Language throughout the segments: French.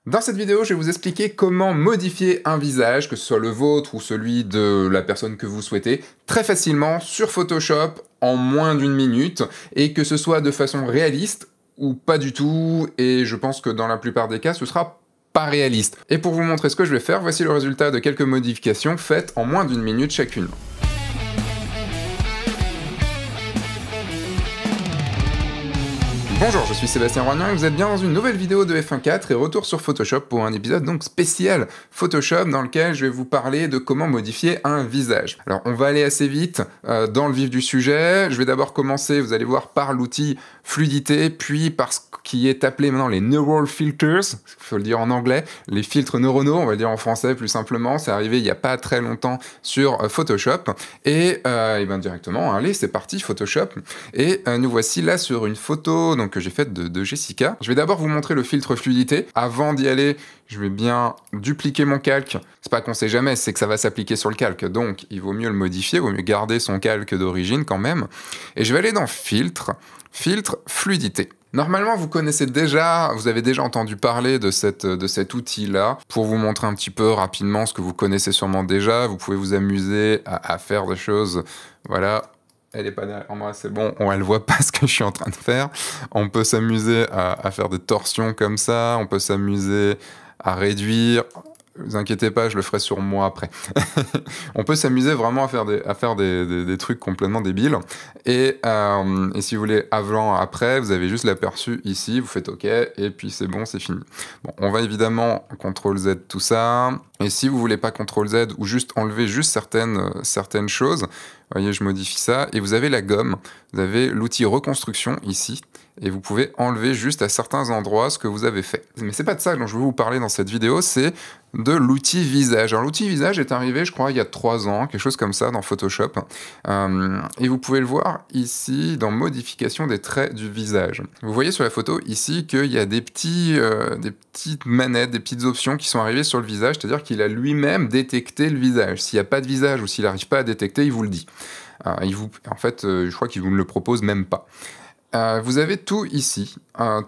Dans cette vidéo, je vais vous expliquer comment modifier un visage, que ce soit le vôtre ou celui de la personne que vous souhaitez, très facilement sur Photoshop en moins d'une minute, et que ce soit de façon réaliste ou pas du tout, et je pense que dans la plupart des cas, ce sera pas réaliste. Et pour vous montrer ce que je vais faire, voici le résultat de quelques modifications faites en moins d'une minute chacune. Bonjour, je suis Sébastien Roignan et vous êtes bien dans une nouvelle vidéo de F1.4 et retour sur Photoshop pour un épisode donc spécial Photoshop dans lequel je vais vous parler de comment modifier un visage. Alors on va aller assez vite dans le vif du sujet. Je vais d'abord commencer, vous allez voir, par l'outil fluidité, puis par ce qui est appelé maintenant les neural filters, il faut le dire en anglais, les filtres neuronaux, on va le dire en français plus simplement. C'est arrivé il n'y a pas très longtemps sur Photoshop et bien directement, allez c'est parti Photoshop et nous voici là sur une photo donc que j'ai faite de Jessica. Je vais d'abord vous montrer le filtre fluidité. Avant d'y aller, je vais bien dupliquer mon calque. C'est pas qu'on sait jamais, c'est que ça va s'appliquer sur le calque. Donc, il vaut mieux le modifier, il vaut mieux garder son calque d'origine quand même. Et je vais aller dans filtre fluidité. Normalement, vous connaissez déjà, vous avez déjà entendu parler de cet outil-là. Pour vous montrer un petit peu rapidement ce que vous connaissez sûrement déjà, vous pouvez vous amuser à faire des choses, voilà. Elle est pas derrière moi, c'est bon, elle voit pas ce que je suis en train de faire. On peut s'amuser à faire des torsions comme ça, on peut s'amuser à réduire. Vous inquiétez pas, je le ferai sur moi après. On peut s'amuser vraiment à faire des trucs complètement débiles. Et si vous voulez avant, après, vous avez juste l'aperçu ici, vous faites OK, et puis c'est bon, c'est fini. Bon, on va évidemment CTRL Z tout ça. Et si vous voulez pas CTRL Z ou juste enlever juste certaines choses, vous voyez, je modifie ça. Et vous avez la gomme, vous avez l'outil reconstruction ici. Et vous pouvez enlever juste à certains endroits ce que vous avez fait. Mais c'est pas de ça dont je veux vous parler dans cette vidéo, c'est de l'outil visage. Alors l'outil visage est arrivé, je crois, il y a 3 ans, quelque chose comme ça, dans Photoshop. Et vous pouvez le voir ici, dans modification des traits du visage. Vous voyez sur la photo ici qu'il y a des petites manettes, des petites options qui sont arrivées sur le visage, c'est-à-dire qu'il a lui-même détecté le visage. S'il n'y a pas de visage ou s'il n'arrive pas à détecter, il vous le dit. En fait, je crois qu'il vous ne le propose même pas. Vous avez tout ici,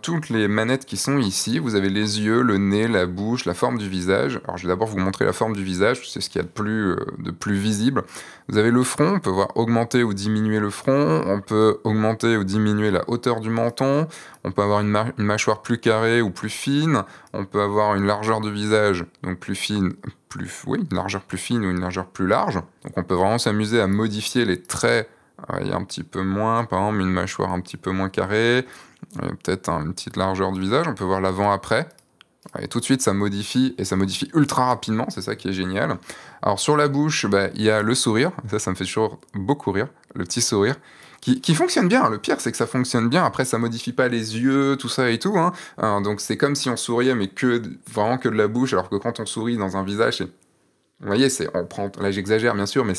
toutes les manettes qui sont ici, vous avez les yeux, le nez, la bouche, la forme du visage. Alors je vais d'abord vous montrer la forme du visage, c'est ce qu'il y a de plus visible. Vous avez le front, on peut voir augmenter ou diminuer le front, on peut augmenter ou diminuer la hauteur du menton, on peut avoir une mâchoire plus carrée ou plus fine, on peut avoir une largeur de visage, donc plus fine, une largeur plus fine ou une largeur plus large. Donc on peut vraiment s'amuser à modifier les traits. Il y a un petit peu moins, par exemple une mâchoire un petit peu moins carrée, peut-être une petite largeur du visage, on peut voir l'avant-après, et tout de suite ça modifie, et ça modifie ultra rapidement, c'est ça qui est génial. Alors sur la bouche, il y a le sourire, ça me fait toujours beaucoup rire, le petit sourire, qui fonctionne bien. Le pire c'est que ça fonctionne bien, après ça modifie pas les yeux, tout ça et tout, hein. Donc c'est comme si on souriait mais vraiment que de la bouche, alors que quand on sourit dans un visage, vous voyez, là j'exagère bien sûr, mais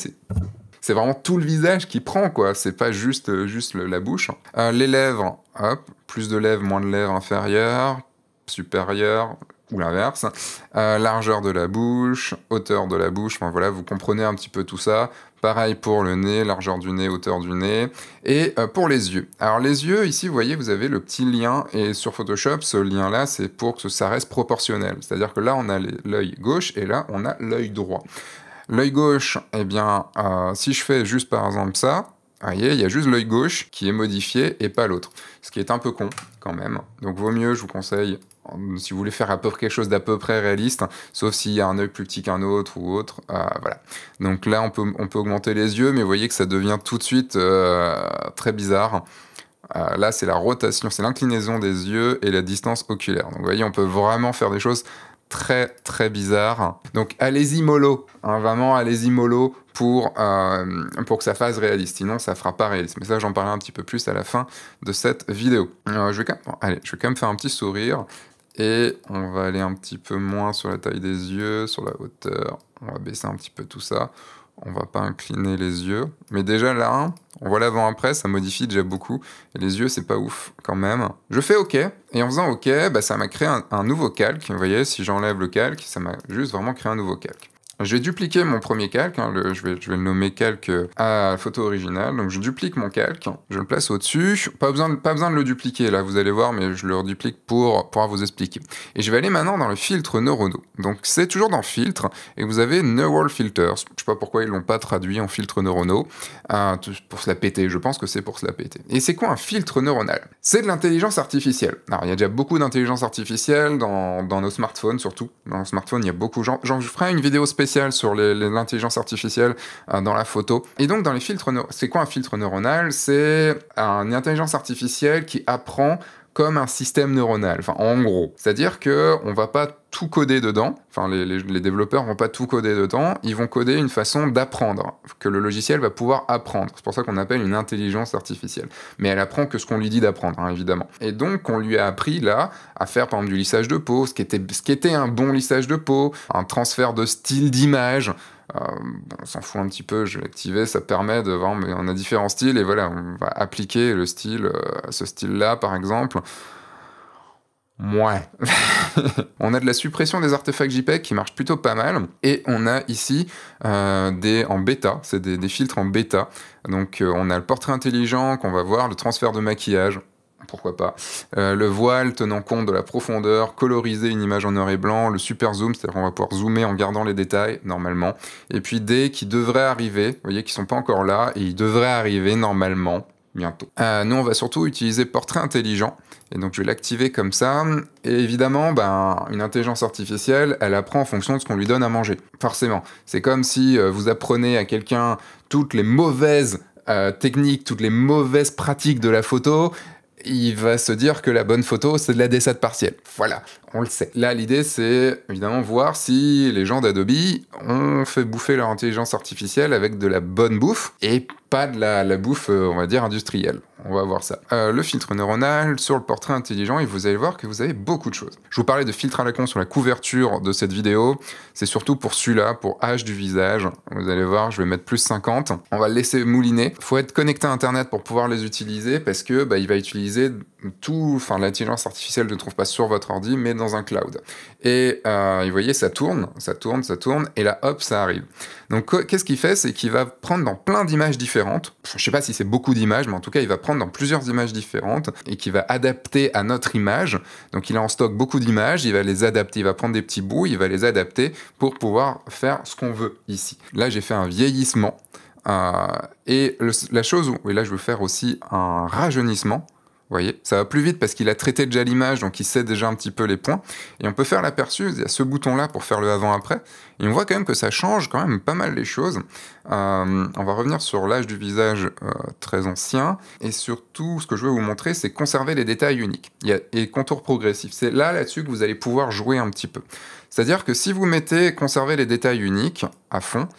c'est vraiment tout le visage qui prend, quoi. C'est pas juste la bouche. Les lèvres, hop, plus de lèvres, moins de lèvres inférieures, supérieures, ou l'inverse. Largeur de la bouche, hauteur de la bouche, enfin voilà, vous comprenez un petit peu tout ça. Pareil pour le nez, largeur du nez, hauteur du nez. Et pour les yeux. Alors les yeux, ici, vous voyez, vous avez le petit lien. Et sur Photoshop, ce lien-là, c'est pour que ça reste proportionnel. C'est-à-dire que là, on a l'œil gauche et là, on a l'œil droit. L'œil gauche, eh bien, si je fais juste par exemple ça, vous voyez, il y a juste l'œil gauche qui est modifié et pas l'autre. Ce qui est un peu con, quand même. Donc vaut mieux, je vous conseille, si vous voulez faire quelque chose d'à peu près réaliste, sauf s'il y a un œil plus petit qu'un autre ou autre, voilà. Donc là, on peut augmenter les yeux, mais vous voyez que ça devient tout de suite très bizarre. Là, c'est la rotation, c'est l'inclinaison des yeux et la distance oculaire. Donc vous voyez, on peut vraiment faire des choses très très bizarre. Donc allez-y mollo, hein, vraiment allez-y mollo pour que ça fasse réaliste, sinon ça fera pas réaliste. Mais ça j'en parlerai un petit peu plus à la fin de cette vidéo. Je vais quand même faire un petit sourire et on va aller un petit peu moins sur la taille des yeux, sur la hauteur, on va baisser un petit peu tout ça. On va pas incliner les yeux. Mais déjà là, on voit l'avant-après, ça modifie déjà beaucoup. Et les yeux, c'est pas ouf quand même. Je fais OK. Et en faisant OK, ça m'a créé un nouveau calque. Vous voyez, si j'enlève le calque, ça m'a juste vraiment créé un nouveau calque. Je vais dupliquer mon premier calque, hein, je vais le nommer calque à photo originale. Donc je duplique mon calque, je le place au-dessus. Pas besoin de le dupliquer là, vous allez voir, mais je le reduplique pour pouvoir vous expliquer. Et je vais aller maintenant dans le filtre neuronaux. Donc c'est toujours dans filtre, et vous avez Neural Filters. Je sais pas pourquoi ils l'ont pas traduit en filtre neuronaux, pour se la péter, je pense que c'est pour se la péter. Et c'est quoi un filtre neuronal? C'est de l'intelligence artificielle. Alors il y a déjà beaucoup d'intelligence artificielle dans nos smartphones surtout. Dans le smartphone, il y a beaucoup, genre je ferai une vidéo spéciale sur l'intelligence artificielle dans la photo. Et donc dans les filtres, c'est quoi un filtre neuronal? C'est une intelligence artificielle qui apprend comme un système neuronal, enfin en gros. C'est-à-dire qu'on va pas tout coder dedans, enfin les développeurs vont pas tout coder dedans, ils vont coder une façon d'apprendre, que le logiciel va pouvoir apprendre. C'est pour ça qu'on appelle une intelligence artificielle. Mais elle apprend que ce qu'on lui dit d'apprendre, hein, évidemment. Et donc on lui a appris là à faire par exemple du lissage de peau, ce qui était un bon lissage de peau, un transfert de style d'image. On s'en fout un petit peu, je vais l'activer, ça permet de voir, mais on a différents styles et voilà, on va appliquer le style à ce style-là par exemple. Ouais. On a de la suppression des artefacts JPEG qui marche plutôt pas mal. Et on a ici en bêta, c'est des filtres en bêta. Donc on a le portrait intelligent qu'on va voir, le transfert de maquillage. Pourquoi pas. Le voile tenant compte de la profondeur, coloriser une image en noir et blanc, le super zoom, c'est-à-dire qu'on va pouvoir zoomer en gardant les détails, normalement. Et puis des qui devraient arriver, vous voyez, qui sont pas encore là, et ils devraient arriver normalement, bientôt. Nous, on va surtout utiliser portrait intelligent, et donc je vais l'activer comme ça. Et évidemment, une intelligence artificielle, elle apprend en fonction de ce qu'on lui donne à manger. Forcément. C'est comme si vous apprenez à quelqu'un toutes les mauvaises techniques, toutes les mauvaises pratiques de la photo, il va se dire que la bonne photo, c'est de la DSAT partielle. Voilà, on le sait. Là, l'idée, c'est évidemment voir si les gens d'Adobe ont fait bouffer leur intelligence artificielle avec de la bonne bouffe et pas de la bouffe, on va dire, industrielle. On va voir ça. Le filtre neuronal sur le portrait intelligent, et vous allez voir que vous avez beaucoup de choses. Je vous parlais de filtre à la con sur la couverture de cette vidéo. C'est surtout pour celui-là, pour H du visage. Vous allez voir, je vais mettre plus 50. On va le laisser mouliner. Il faut être connecté à Internet pour pouvoir les utiliser parce que il va utiliser tout, enfin l'intelligence artificielle ne trouve pas sur votre ordi, mais dans un cloud. Et vous voyez, ça tourne, et là, hop, ça arrive. Donc, qu'est-ce qu'il fait? C'est qu'il va prendre dans plein d'images différentes. Je sais pas si c'est beaucoup d'images, mais en tout cas, il va prendre dans plusieurs images différentes et qui va adapter à notre image. Donc, il a en stock beaucoup d'images, il va les adapter, il va prendre des petits bouts, il va les adapter pour pouvoir faire ce qu'on veut ici. Là, j'ai fait un vieillissement. Et la chose où, et là, je veux faire aussi un rajeunissement. Vous voyez, ça va plus vite parce qu'il a traité déjà l'image, donc il sait déjà un petit peu les points. Et on peut faire l'aperçu, il y a ce bouton-là pour faire le avant-après. Et on voit quand même que ça change quand même pas mal les choses. On va revenir sur l'âge du visage très ancien. Et surtout, ce que je veux vous montrer, c'est conserver les détails uniques. Et contours progressifs. C'est là-dessus que vous allez pouvoir jouer un petit peu. C'est-à-dire que si vous mettez conserver les détails uniques à fond,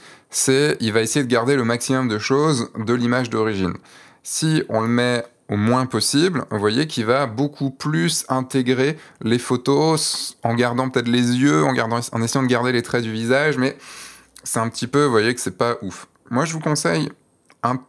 il va essayer de garder le maximum de choses de l'image d'origine. Si on le met au moins possible, vous voyez qu'il va beaucoup plus intégrer les photos en gardant peut-être les yeux, en essayant de garder les traits du visage, mais c'est un petit peu, vous voyez que c'est pas ouf. Moi, je vous conseille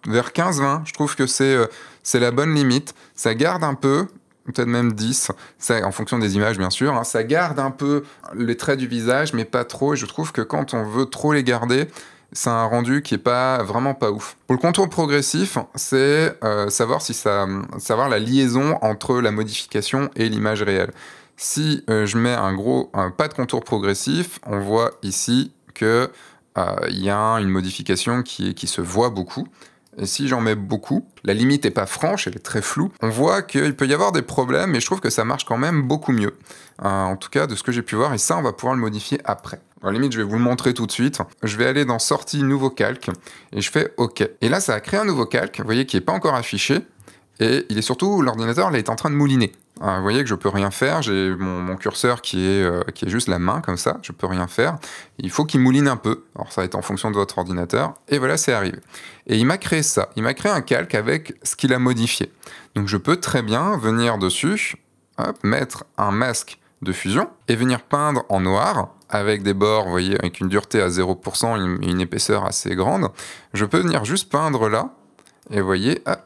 vers 15-20, je trouve que c'est la bonne limite. Ça garde un peu, peut-être même 10, ça, en fonction des images bien sûr, hein, ça garde un peu les traits du visage, mais pas trop, et je trouve que quand on veut trop les garder, c'est un rendu qui est vraiment pas ouf. Pour le contour progressif, c'est savoir la liaison entre la modification et l'image réelle. Si je mets un pas de contour progressif, on voit ici que y a une modification qui se voit beaucoup. Et si j'en mets beaucoup, la limite n'est pas franche, elle est très floue. On voit qu'il peut y avoir des problèmes, mais je trouve que ça marche quand même beaucoup mieux. En tout cas, de ce que j'ai pu voir, et ça, on va pouvoir le modifier après. À la limite, je vais vous le montrer tout de suite. Je vais aller dans Sortie, Nouveau calque, et je fais OK. Et là, ça a créé un nouveau calque, vous voyez, qui n'est pas encore affiché, et il est surtout, l'ordinateur, là, est en train de mouliner. Vous voyez que je peux rien faire, j'ai mon curseur qui est juste la main, comme ça, je peux rien faire. Il faut qu'il mouline un peu, alors ça va être en fonction de votre ordinateur, et voilà, c'est arrivé. Et il m'a créé ça, il m'a créé un calque avec ce qu'il a modifié. Donc je peux très bien venir dessus, hop, mettre un masque de fusion, et venir peindre en noir, avec des bords, vous voyez, avec une dureté à 0% et une épaisseur assez grande. Je peux venir juste peindre là, et vous voyez, hop,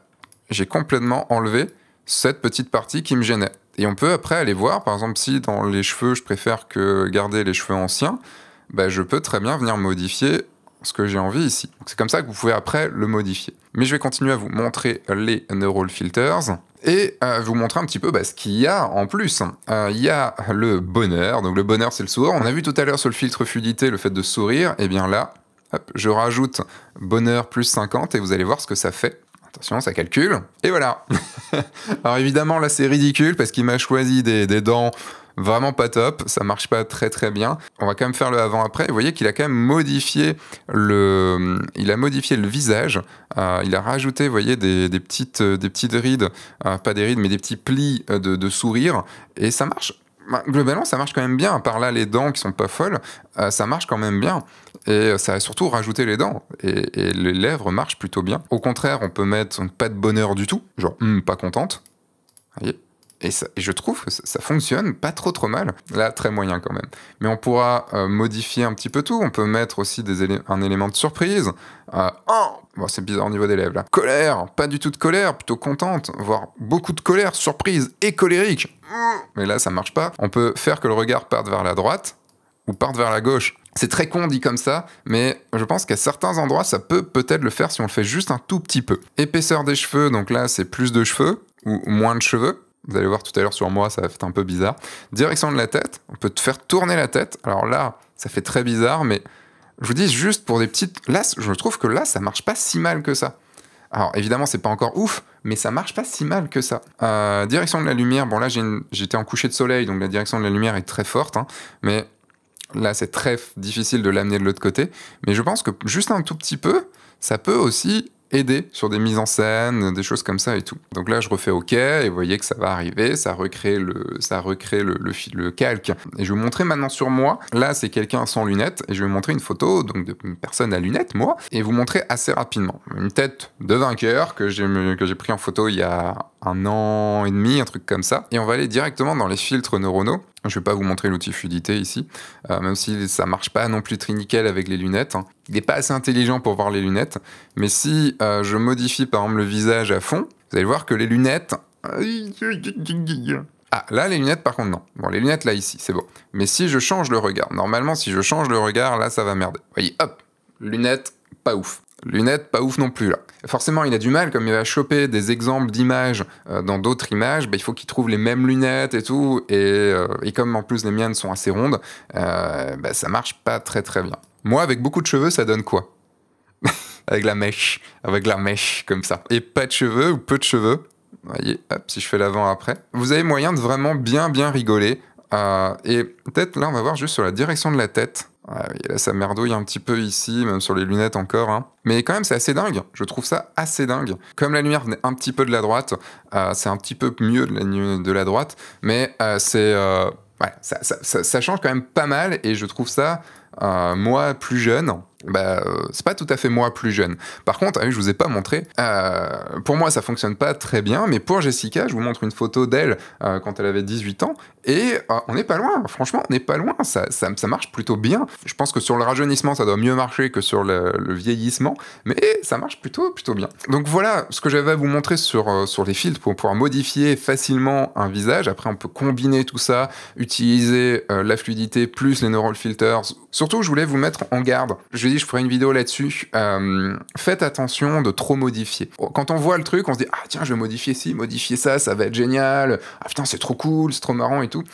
j'ai complètement enlevé cette petite partie qui me gênait. Et on peut après aller voir, par exemple, si dans les cheveux, je préfère garder les cheveux anciens, bah, je peux très bien venir modifier ce que j'ai envie ici. C'est comme ça que vous pouvez après le modifier. Mais je vais continuer à vous montrer les Neural Filters et vous montrer un petit peu ce qu'il y a en plus. Il y a le bonheur. Donc le bonheur, c'est le sourire. On a vu tout à l'heure sur le filtre fluidité le fait de sourire. Et bien là, hop, je rajoute bonheur plus 50 et vous allez voir ce que ça fait. Attention, ça calcule. Et voilà. Alors évidemment, là, c'est ridicule parce qu'il m'a choisi des dents vraiment pas top, ça marche pas très très bien. On va quand même faire le avant-après. Vous voyez qu'il a quand même modifié le visage. Il a rajouté, vous voyez, des petites rides, pas des rides, mais des petits plis de sourire. Et ça marche. Globalement, ça marche quand même bien. Par là, les dents qui sont pas folles, ça marche quand même bien. Et ça a surtout rajouté les dents. Et les lèvres marchent plutôt bien. Au contraire, on peut mettre pas de bonheur du tout, genre pas contente. Vous voyez ? Et je trouve que ça fonctionne pas trop mal. Là, très moyen quand même. Mais on pourra modifier un petit peu tout. On peut mettre aussi un élément de surprise. Bon, c'est bizarre au niveau des lèvres là. Colère, pas du tout de colère, plutôt contente. Voire beaucoup de colère, surprise et colérique. Mais là, ça marche pas. On peut faire que le regard parte vers la droite ou parte vers la gauche. C'est très con dit comme ça, mais je pense qu'à certains endroits, ça peut peut-être le faire si on le fait juste un tout petit peu. Épaisseur des cheveux, donc là, c'est plus de cheveux ou moins de cheveux. Vous allez voir tout à l'heure sur moi, ça va être un peu bizarre. Direction de la tête, on peut te faire tourner la tête. Alors là, ça fait très bizarre, mais je vous dis juste pour des petites... Là, je trouve que là, ça marche pas si mal que ça. Alors évidemment, c'est pas encore ouf, mais ça marche pas si mal que ça. Direction de la lumière, bon là, j'étais en coucher de soleil, donc la direction de la lumière est très forte, hein, mais là, c'est très difficile de l'amener de l'autre côté. Mais je pense que juste un tout petit peu, ça peut aussi aider sur des mises en scène, des choses comme ça et tout. Donc là, je refais OK, et vous voyez que ça va arriver, ça recrée le calque. Et je vais vous montrer maintenant sur moi. Là, c'est quelqu'un sans lunettes, et je vais vous montrer une photo donc d'une personne à lunettes, moi, et vous montrer assez rapidement. Une tête de vainqueur que j'ai pris en photo il y a 1 an et demi, un truc comme ça. Et on va aller directement dans les filtres neuronaux. Je vais pas vous montrer l'outil fluidité ici, même si ça marche pas non plus très nickel avec les lunettes. Hein. Il n'est pas assez intelligent pour voir les lunettes, mais si je modifie par exemple le visage à fond, vous allez voir que les lunettes... Ah, là les lunettes par contre non. Bon, les lunettes là ici, c'est bon. Mais si je change le regard, normalement si je change le regard, là ça va merder. Vous voyez, hop, lunettes, pas ouf. Lunettes, pas ouf non plus là. Forcément, il a du mal, comme il va choper des exemples d'images dans d'autres images, il faut qu'il trouve les mêmes lunettes et tout, et comme en plus les miennes sont assez rondes, ça marche pas très bien. Moi, avec beaucoup de cheveux, ça donne quoi? Avec la mèche, comme ça. Et pas de cheveux ou peu de cheveux, vous voyez, hop, si je fais l'avant-après, vous avez moyen de vraiment bien rigoler, et peut-être là, on va voir juste sur la direction de la tête. Ouais, là, ça merdouille un petit peu ici, même sur les lunettes encore. Hein. Mais quand même, c'est assez dingue. Je trouve ça assez dingue. Comme la lumière venait un petit peu de la droite, c'est un petit peu mieux de la droite. Mais ça change quand même pas mal. Et je trouve ça, moi, plus jeune... c'est pas tout à fait moi plus jeune. Par contre, je vous ai pas montré. Pour moi, ça fonctionne pas très bien, mais pour Jessica, je vous montre une photo d'elle quand elle avait 18 ans, et on n'est pas loin. Franchement, on n'est pas loin. Ça marche plutôt bien. Je pense que sur le rajeunissement, ça doit mieux marcher que sur le vieillissement, mais ça marche plutôt bien. Donc voilà ce que j'avais à vous montrer sur les filtres pour pouvoir modifier facilement un visage. Après, on peut combiner tout ça, utiliser la fluidité plus les neural filters. Surtout, je voulais vous mettre en garde. Je ferai une vidéo là-dessus. Faites attention de trop modifier. Quand on voit le truc, on se dit « Ah tiens, je vais modifier ci, modifier ça, ça va être génial. Ah putain, c'est trop cool, c'est trop marrant et tout. »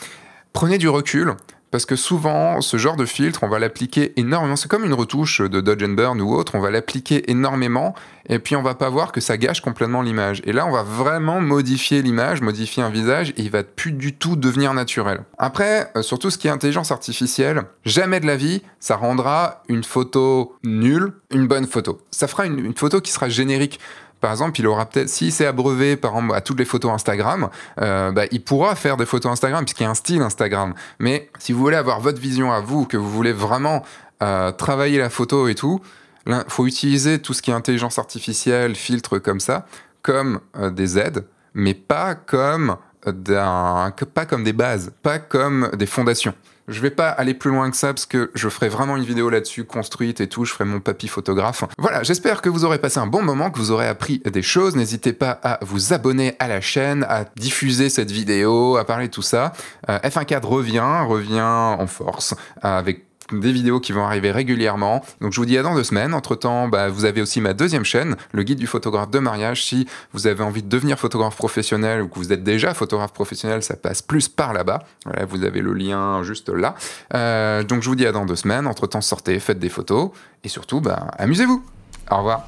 Prenez du recul, parce que souvent, ce genre de filtre, on va l'appliquer énormément. C'est comme une retouche de Dodge and Burn ou autre, on va l'appliquer énormément, et puis on va pas voir que ça gâche complètement l'image. Et là, on va vraiment modifier l'image, modifier un visage, et il va plus du tout devenir naturel. Après, sur tout ce qui est intelligence artificielle, jamais de la vie, ça rendra une photo nulle, une bonne photo. Ça fera une photo qui sera générique. Par exemple, il aura peut-être, s'il s'est abreuvé par exemple, à toutes les photos Instagram, il pourra faire des photos Instagram, puisqu'il y a un style Instagram. Mais si vous voulez avoir votre vision à vous, que vous voulez vraiment travailler la photo et tout, il faut utiliser tout ce qui est intelligence artificielle, filtres comme ça, comme des aides, mais pas comme des bases, pas comme des fondations. Je vais pas aller plus loin que ça parce que je ferai vraiment une vidéo là-dessus construite et tout, je ferai mon papy photographe. Voilà, j'espère que vous aurez passé un bon moment, que vous aurez appris des choses. N'hésitez pas à vous abonner à la chaîne, à diffuser cette vidéo, à parler de tout ça. F1.4 revient en force avec des vidéos qui vont arriver régulièrement. Donc je vous dis à dans 2 semaines. Entre-temps, vous avez aussi ma deuxième chaîne, le guide du photographe de mariage. Si vous avez envie de devenir photographe professionnel ou que vous êtes déjà photographe professionnel, ça passe plus par là-bas. Voilà, vous avez le lien juste là. Donc je vous dis à dans 2 semaines. Entre-temps, sortez, faites des photos et surtout, amusez-vous. Au revoir.